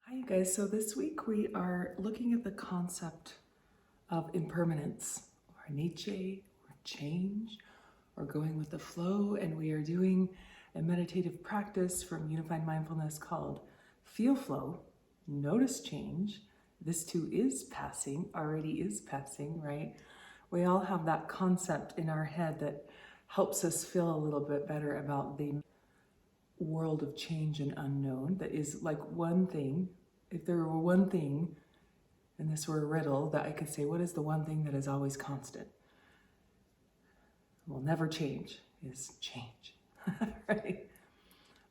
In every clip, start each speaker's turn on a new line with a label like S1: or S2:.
S1: Hi, you guys. So this week we are looking at the concept of impermanence, or niche, or change, or going with the flow. And we are doing a meditative practice from Unified Mindfulness called Feel Flow, Notice Change. This too is passing, already is passing, right? We all have that concept in our head that helps us feel a little bit better about the world of change and unknown. That is like one thing. If there were one thing, and this were a riddle, that I could say, what is the one thing that is always constant? Will never change, is change, right?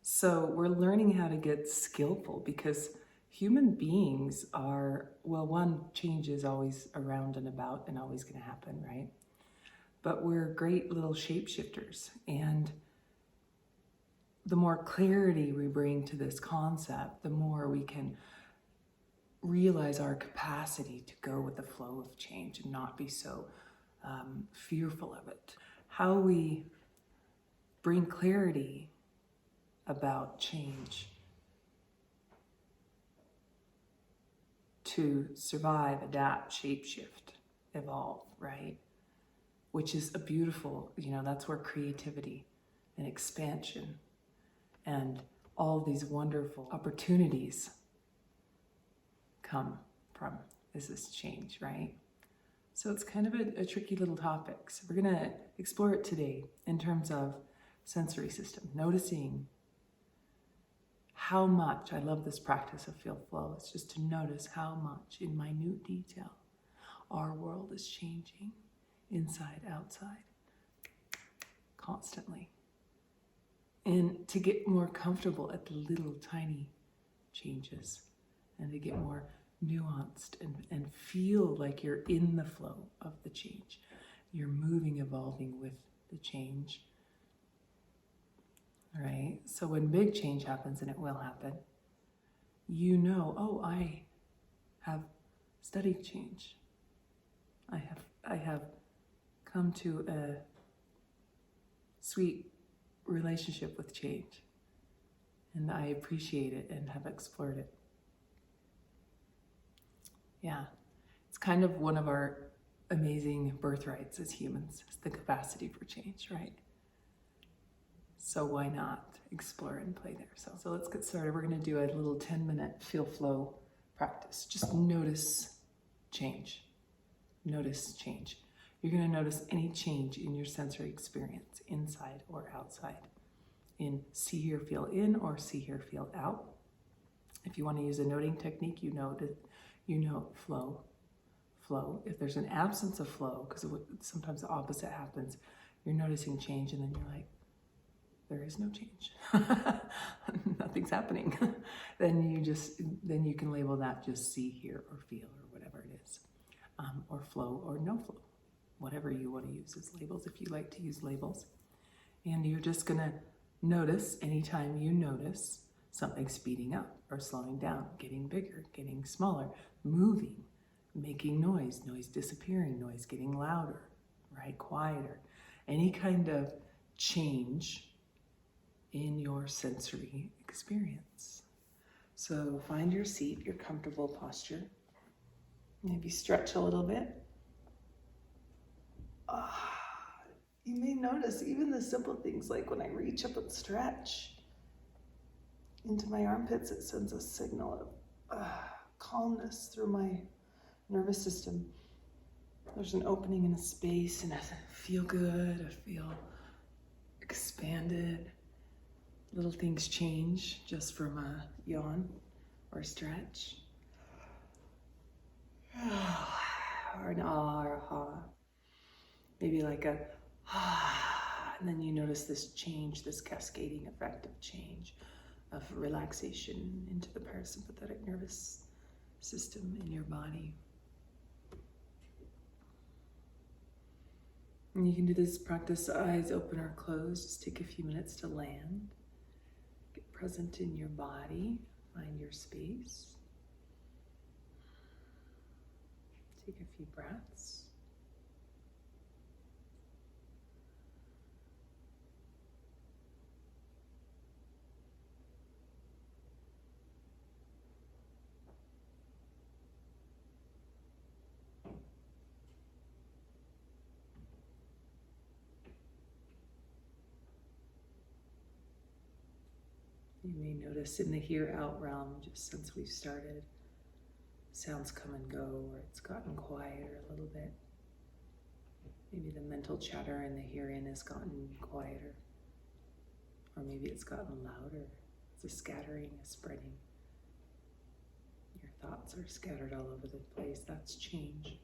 S1: So we're learning how to get skillful because human beings are, well, one, change is always around and about and always going to happen, right? But we're great little shapeshifters, and the more clarity we bring to this concept, the more we can realize our capacity to go with the flow of change and not be so fearful of it. How we bring clarity about change to survive, adapt, shapeshift, evolve, right? Which is a beautiful, that's where creativity and expansion and all these wonderful opportunities come from, is this change, right? So it's kind of a tricky little topic. So we're gonna explore it today in terms of sensory system, noticing how much, I love this practice of feel flow, it's just to notice how much in minute detail our world is changing inside, outside, constantly. And to get more comfortable at the little tiny changes and to get more nuanced and feel like you're in the flow of the change. You're moving, evolving with the change. All right? So when big change happens, and it will happen, you know, oh, I have studied change. I have come to a sweet relationship with change, and I appreciate it and have explored it. Yeah, it's kind of one of our amazing birthrights as humans, is the capacity for change, right? So why not explore and play there? So let's get started. We're going to do a little 10-minute feel flow practice. Just notice change. Notice change. You're going to notice any change in your sensory experience, inside or outside. In see, hear, feel in, or see, hear, feel out. If you want to use a noting technique, you know flow. If there's an absence of flow, because sometimes the opposite happens, you're noticing change and then you're like, there is no change. Nothing's happening. Then you can label that just see, hear, or feel, or whatever it is. Or flow or no flow. Whatever you want to use as labels, if you like to use labels. And you're just gonna notice anytime you notice something speeding up or slowing down, getting bigger, getting smaller, moving, making noise disappearing, noise getting louder, right, quieter. Any kind of change in your sensory experience. So find your seat, your comfortable posture. Maybe stretch a little bit. You may notice even the simple things, like when I reach up and stretch into my armpits, it sends a signal of calmness through my nervous system. There's an opening in a space, and I feel good, I feel expanded. Little things change just from a yawn or a stretch. Or an ah or a ha. Maybe like a and then you notice this change, this cascading effect of change, of relaxation into the parasympathetic nervous system in your body. And you can do this practice, eyes open or closed. Just take a few minutes to land. Get present in your body. Find your space. Take a few breaths. You may notice in the here-out realm, just since we've started, sounds come and go, or it's gotten quieter a little bit. Maybe the mental chatter in the here-in has gotten quieter, or maybe it's gotten louder. It's a scattering, a spreading. Your thoughts are scattered all over the place. That's change.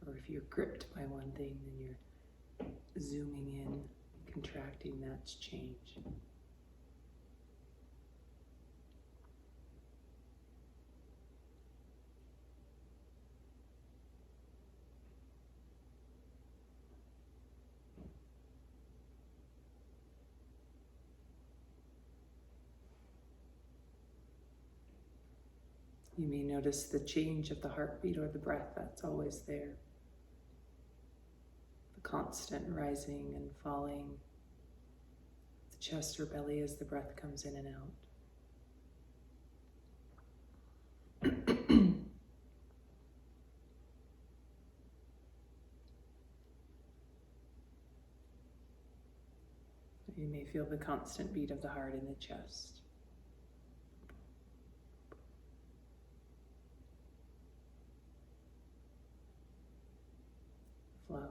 S1: Or if you're gripped by one thing, then you're zooming in, contracting, that's change. You may notice the change of the heartbeat or the breath that's always there. The constant rising and falling, the chest or belly as the breath comes in and out. You may feel the constant beat of the heart in the chest. Flow.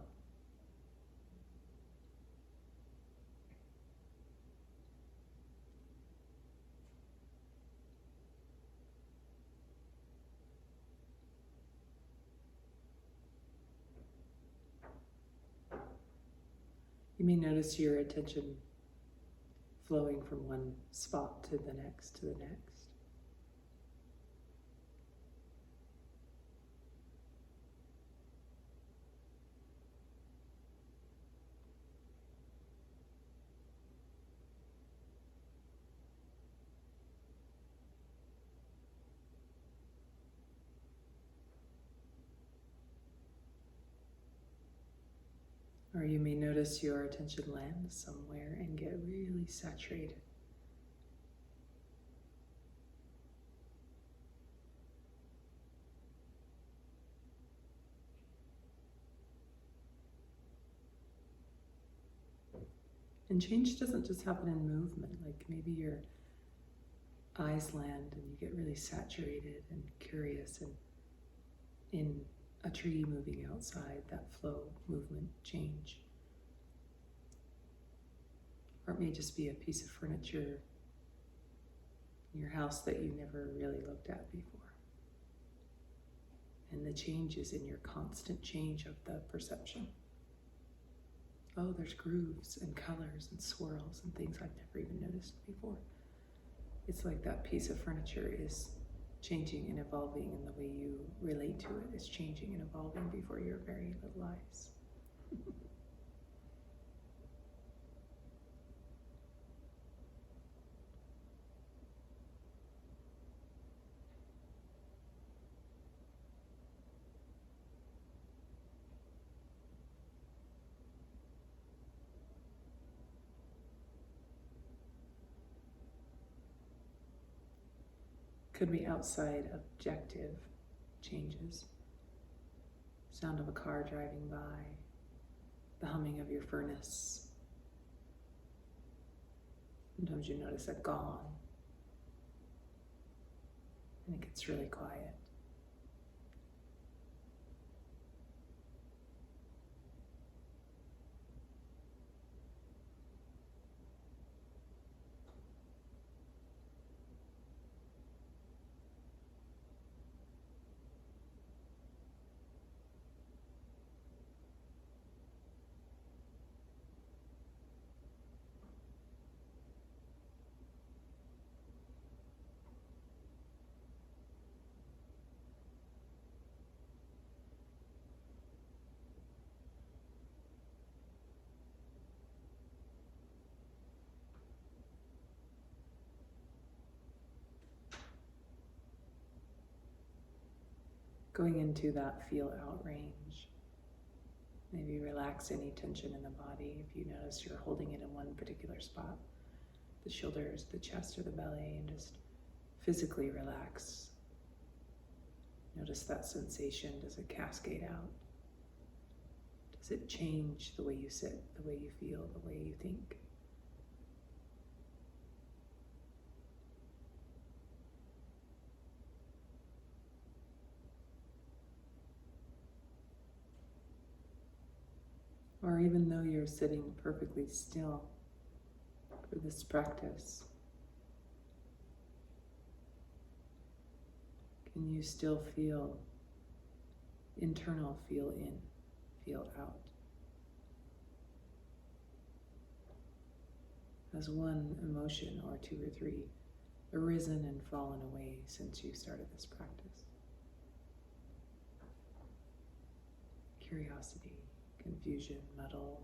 S1: You may notice your attention flowing from one spot to the next, to the next. Or you may notice your attention land somewhere and get really saturated. And change doesn't just happen in movement, like maybe your eyes land and you get really saturated and curious, and in a tree moving outside, that flow, movement, change. Or it may just be a piece of furniture in your house that you never really looked at before. And the change is in your constant change of the perception. Oh, there's grooves and colors and swirls and things I've never even noticed before. It's like that piece of furniture is changing and evolving, and the way you relate to it is changing and evolving before your very little eyes. Could be outside objective changes. Sound of a car driving by, the humming of your furnace. Sometimes you notice a gong, and it gets really quiet. Going into that feel out range. Maybe relax any tension in the body. If you notice you're holding it in one particular spot, the shoulders, the chest, or the belly, and just physically relax. Notice that sensation. Does it cascade out? Does it change the way you sit, the way you feel, the way you think? Or even though you're sitting perfectly still for this practice, can you still feel internal, feel in, feel out? Has one emotion or two or three arisen and fallen away since you started this practice? Curiosity, confusion, muddle.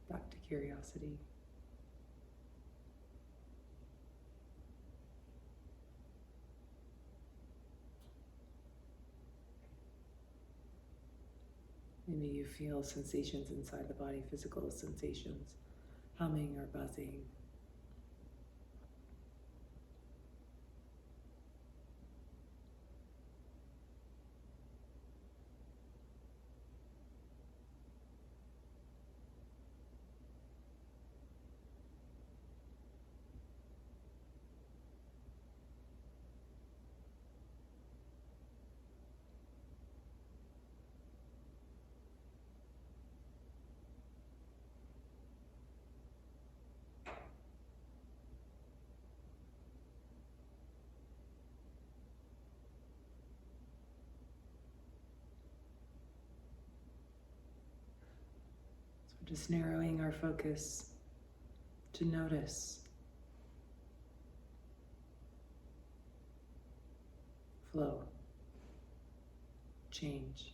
S1: Back to curiosity. Maybe you feel sensations inside the body, physical sensations, humming or buzzing. Just narrowing our focus to notice flow, change,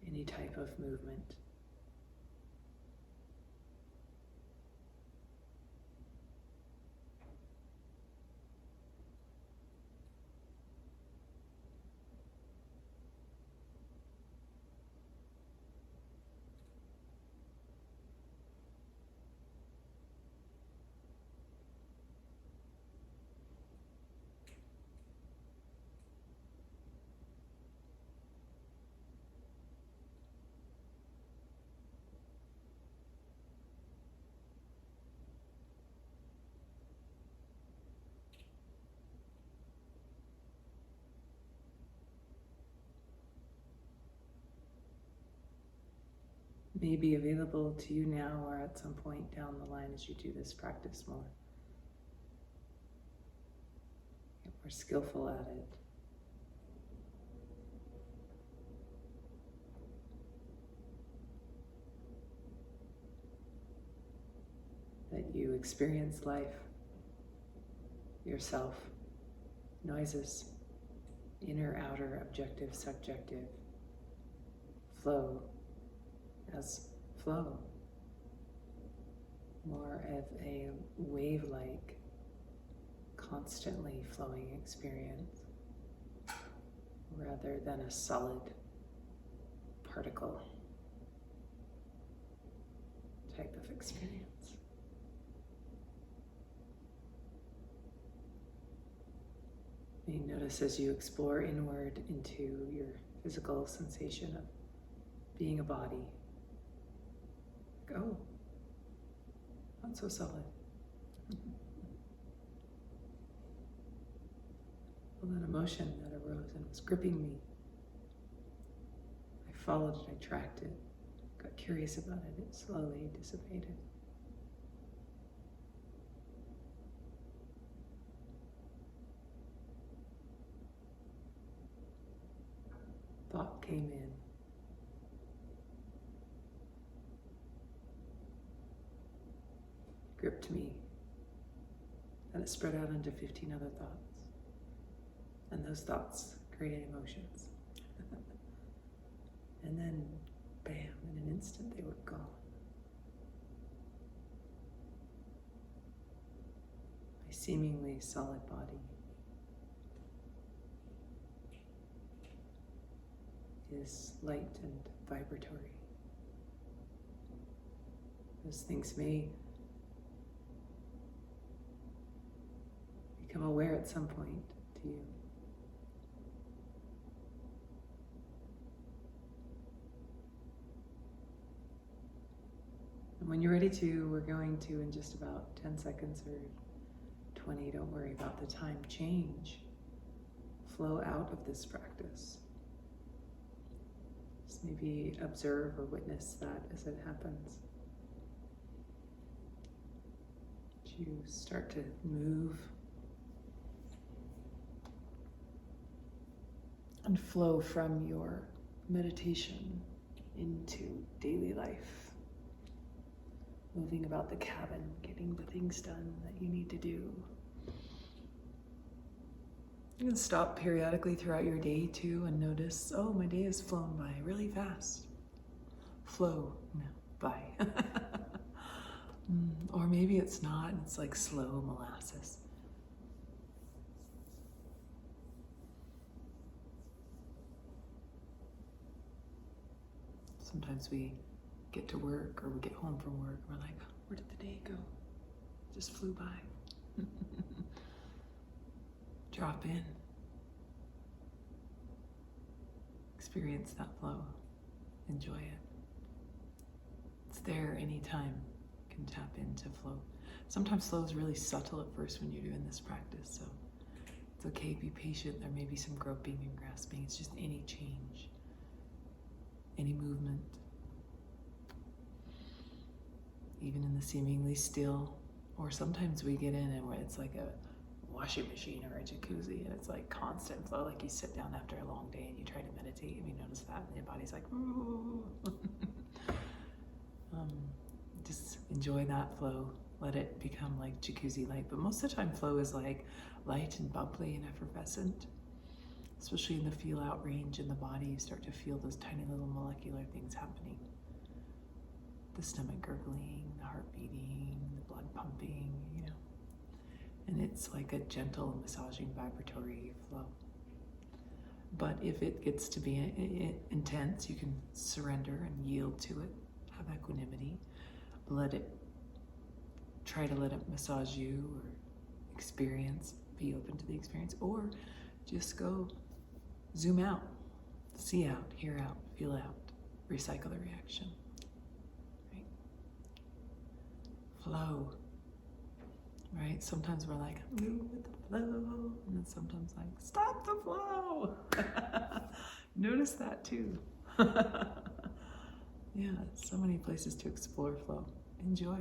S1: any type of movement. May be available to you now or at some point down the line as you do this practice more. Get more skillful at it. That you experience life, yourself, noises, inner, outer, objective, subjective, flow as flow, more of a wave-like, constantly flowing experience, rather than a solid particle type of experience. You notice as you explore inward into your physical sensation of being a body. Oh, not so solid. Well, that emotion that arose and was gripping me, I followed it, I tracked it, got curious about it, it slowly dissipated. Thought came in. Gripped me, and it spread out into 15 other thoughts. And those thoughts created emotions. And then, bam, in an instant they were gone. My seemingly solid body is light and vibratory. Those things may become aware at some point to you. And when you're ready to, we're going to, in just about 10 seconds or 20, don't worry about the time. Change. Flow out of this practice. Just maybe observe or witness that as it happens. You start to move and flow from your meditation into daily life. Moving about the cabin, getting the things done that you need to do. You can stop periodically throughout your day too and notice, oh, my day has flown by really fast. Flow, no, by. Or maybe it's not, it's like slow molasses. Sometimes we get to work or we get home from work and we're like, where did the day go? It just flew by. Drop in. Experience that flow. Enjoy it. It's there anytime. You can tap into flow. Sometimes flow is really subtle at first when you're doing this practice, so it's okay, be patient. There may be some groping and grasping. It's just any change, any movement, even in the seemingly still. Or sometimes we get in and where it's like a washing machine or a jacuzzi and it's like constant flow, like you sit down after a long day and you try to meditate and you notice that and your body's like, ooh. Just enjoy that flow. Let it become like jacuzzi light. But most of the time flow is like light and bubbly and effervescent, especially in the feel out range in the body. You start to feel those tiny little molecular things happening. The stomach gurgling, the heart beating, the blood pumping, you know. And it's like a gentle, massaging, vibratory flow. But if it gets to be intense, you can surrender and yield to it. Have equanimity. Try to let it massage you or experience, be open to the experience, or just go zoom out, see out, hear out, feel out, recycle the reaction. Right? Flow. Right? Sometimes we're like, move with the flow, and then sometimes like, stop the flow. Notice that too. Yeah, so many places to explore flow. Enjoy.